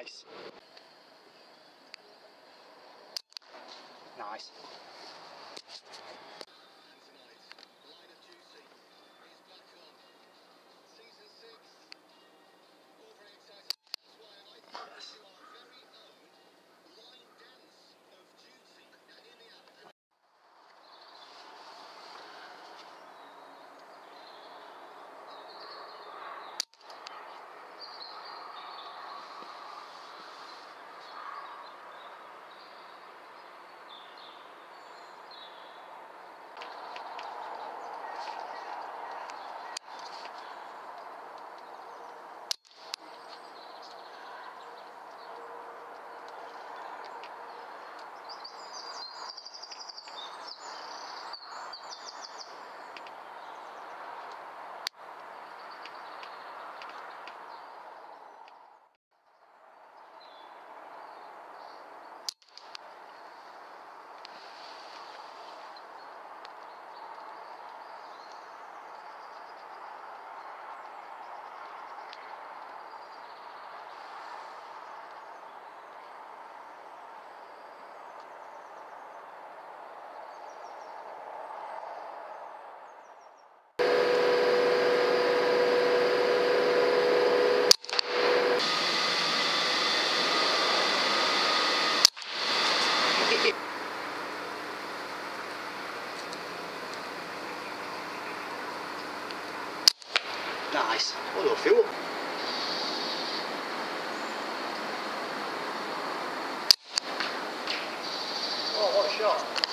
Nice. Nice. Nice. A little fuel. Oh, what a shot.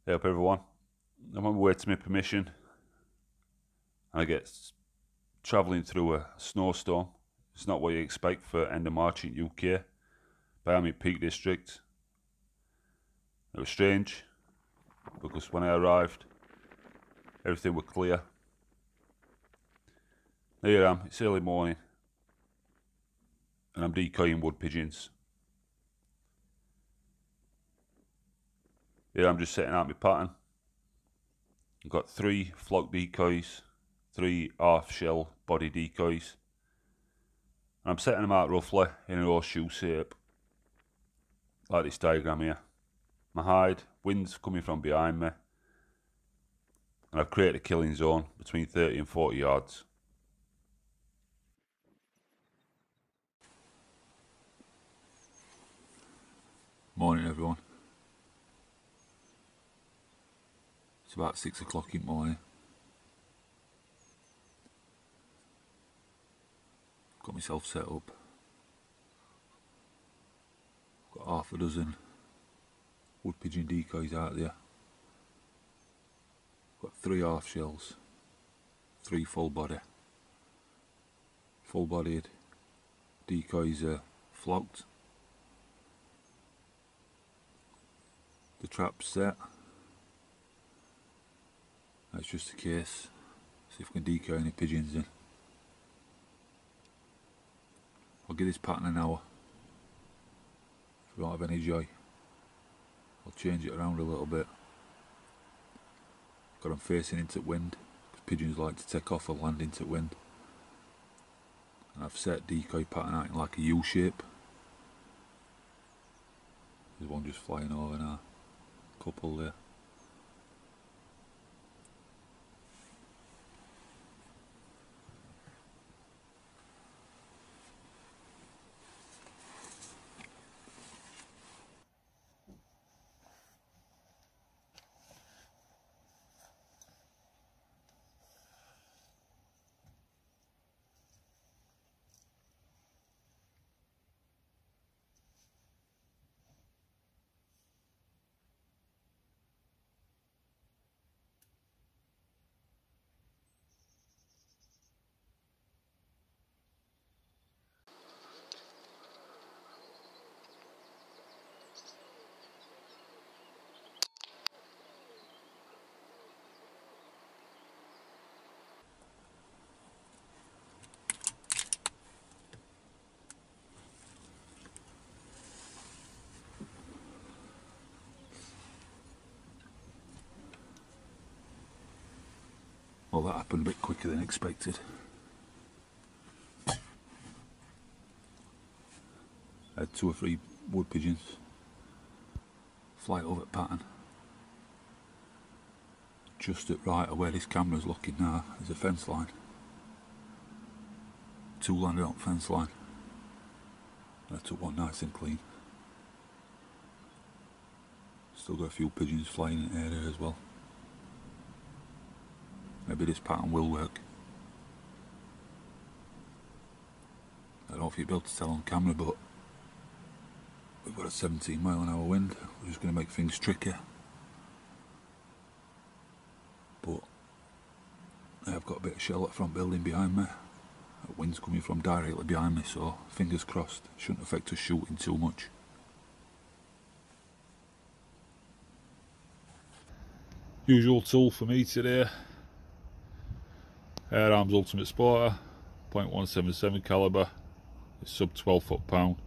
Hey up everyone, I'm on my way to my permission and I get travelling through a snowstorm. It's not what you expect for end of March in UK, but I'm in Peak District. It was strange because when I arrived everything was clear. Here I am, it's early morning and I'm decoying wood pigeons. Here I'm just setting out my pattern. I've got 3 flock decoys, 3 half shell body decoys. And I'm setting them out roughly in a horseshoe shape, like this diagram here. My hide, wind's coming from behind me, and I've created a killing zone between 30 and 40 yards. Morning everyone. It's about 6 o'clock in the morning. Got myself set up. Got half a dozen wood pigeon decoys out there. Got 3 half shells, 3 full body. Full bodied decoys are flocked. The trap's set. That's just a case. See if we can decoy any pigeons in. I'll give this pattern an hour. If we don't have any joy, I'll change it around a little bit. Got them facing into wind, because pigeons like to take off and land into wind. And I've set decoy pattern out in like a U shape. There's one just flying over now. Couple there. Well, that happened a bit quicker than expected. I had 2 or 3 wood pigeons fly over the pattern. Just at right of where this camera's looking now is a fence line. 2 landed on fence line. And I took one nice and clean. Still got a few pigeons flying in the area as well. Maybe this pattern will work. I don't know if you'll be able to tell on camera, but we've got a 17-mile-an-hour wind, which is going to make things trickier. But I've got a bit of shell at the front building behind me. The wind's coming from directly behind me, so fingers crossed, it shouldn't affect us shooting too much. Usual tool for me today. Air Arms Ultimate Sporter, .177 calibre. It's sub 12 foot-pound.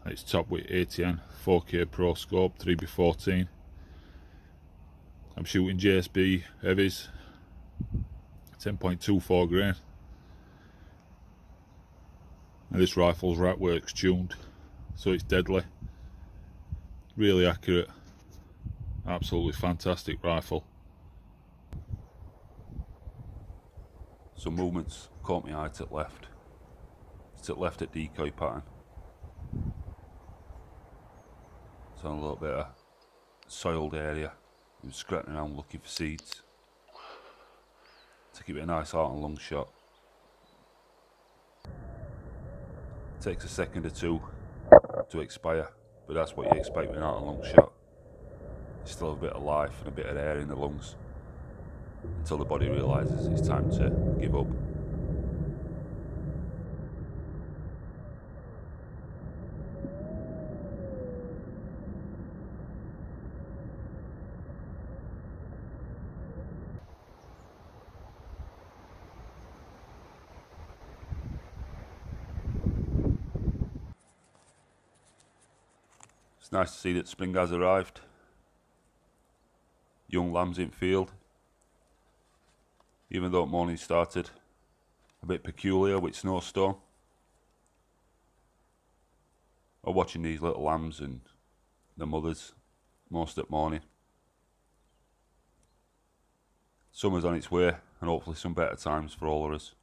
And it's top with ATN 4K Pro scope 3x14. I'm shooting JSB heavies, 10.24 grain. And this rifle's Ratworks tuned, so it's deadly. Really accurate. Absolutely fantastic rifle. Some movements caught my eye to the left. It's to the left at decoy pattern. It's on a little bit of soiled area. He was scratching around looking for seeds. To keep it a nice heart and lung shot. Takes a second or two to expire, but that's what you expect with an heart and lung shot. You still have a bit of life and a bit of air in the lungs until the body realises it's time to give up. It's nice to see that spring has arrived. young lambs in field. Even though morning started a bit peculiar with snowstorm. I'm watching these little lambs and the mothers most at morning. Summer's on its way and hopefully some better times for all of us.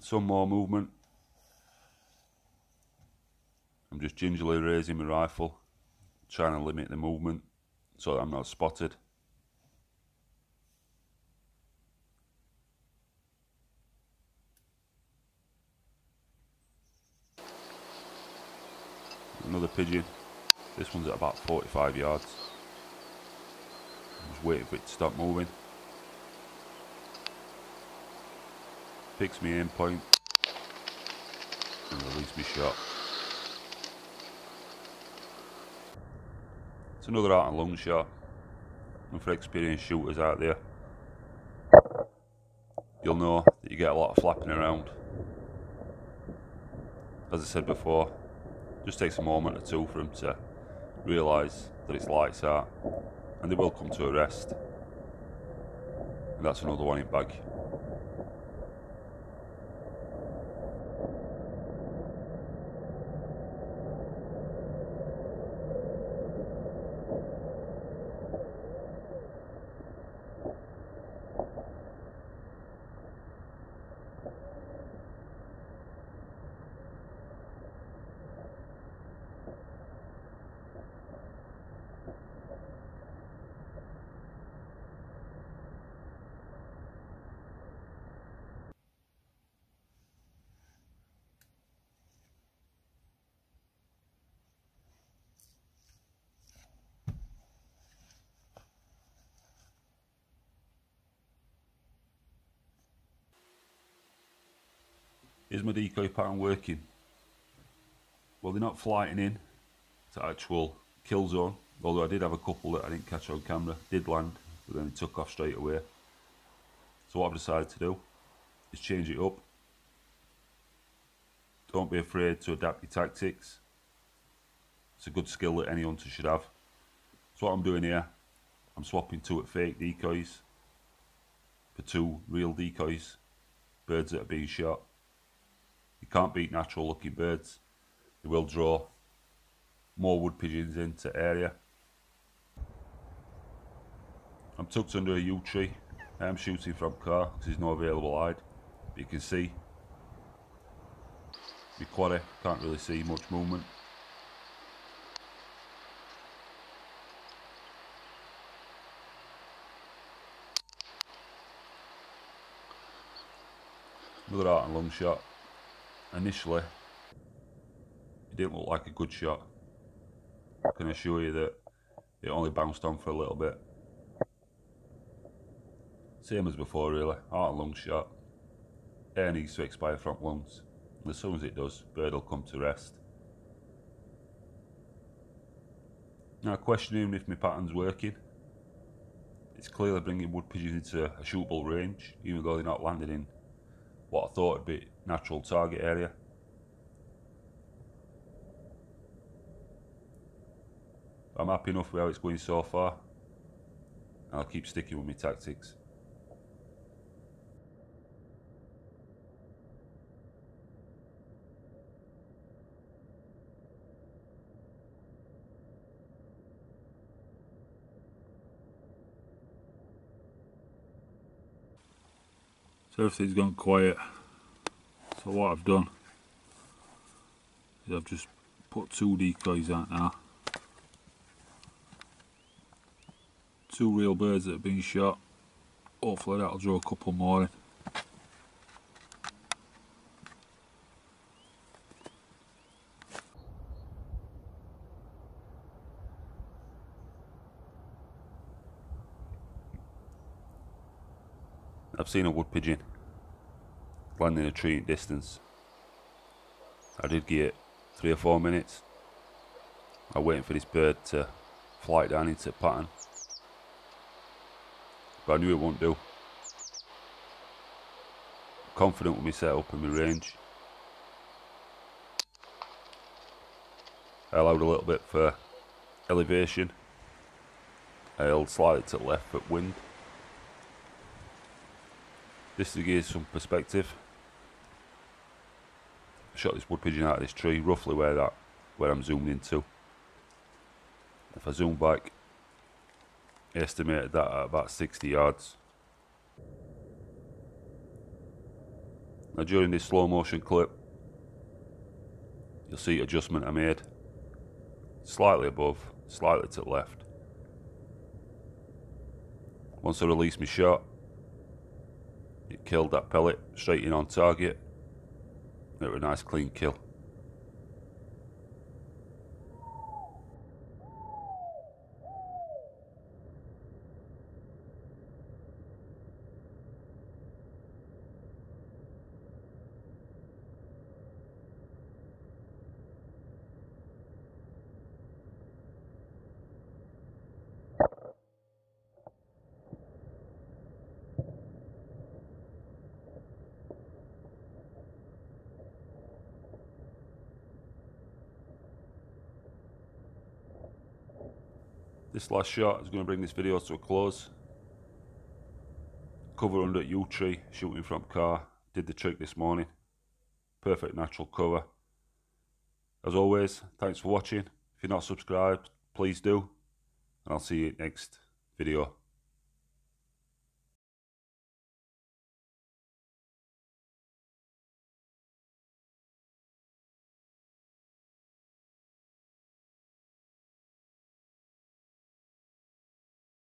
Some more movement. I'm just gingerly raising my rifle, trying to limit the movement so that I'm not spotted. Another pigeon. This one's at about 45 yards. I'm just waiting for it to stop moving. Fix my aim point and release my shot. It's another heart and lung shot. And for experienced shooters out there, you'll know that you get a lot of flapping around. As I said before, just takes a moment or two for them to realise that it's lights out, and they will come to a rest. And that's another one in bag. Is my decoy pattern working? Well, they're not flighting in to actual kill zone, although I did have a couple that I didn't catch on camera, did land, but then it took off straight away. So what I've decided to do is change it up. Don't be afraid to adapt your tactics. It's a good skill that any hunter should have. So what I'm doing here, I'm swapping 2 fake decoys for 2 real decoys, birds that are being shot. You can't beat natural looking birds. They will draw more wood pigeons into area. I'm tucked under a yew tree. I am shooting from car because there's no available hide. But you can see my quaddy, can't really see much movement. Another heart and lung shot. Initially, it didn't look like a good shot. I can assure you that it only bounced on for a little bit. Same as before really, heart and lung shot. Air needs to expire from lungs. And as soon as it does, bird will come to rest. Now questioning if my pattern's working. It's clearly bringing wood pigeons into a shootable range, even though they're not landing in what I thought would be natural target area. I'm happy enough with how it's going so far, and I'll keep sticking with my tactics. So everything's gone quiet. So what I've done is I've just put 2 decoys out now. 2 real birds that have been shot. Hopefully that'll draw a couple more in. I've seen a wood pigeon land in a tree at distance. I did give it 3 or 4 minutes. I'm waiting for this bird to fly down into the pattern, but I knew it wouldn't do. Confident with my setup and my range. I allowed a little bit for elevation. I held slightly to the left for wind. Just to give some perspective, I shot this wood pigeon out of this tree, roughly where I'm zoomed into. If I zoom back, I estimated that at about 60 yards. Now during this slow motion clip, you'll see adjustment I made. Slightly above, slightly to the left. Once I released my shot, it killed that pellet straight in on target. It was a nice clean kill. This last shot is going to bring this video to a close. Cover under yew tree, shooting from car, did the trick this morning. Perfect natural cover. As always, thanks for watching. If you're not subscribed, please do. And I'll see you next video.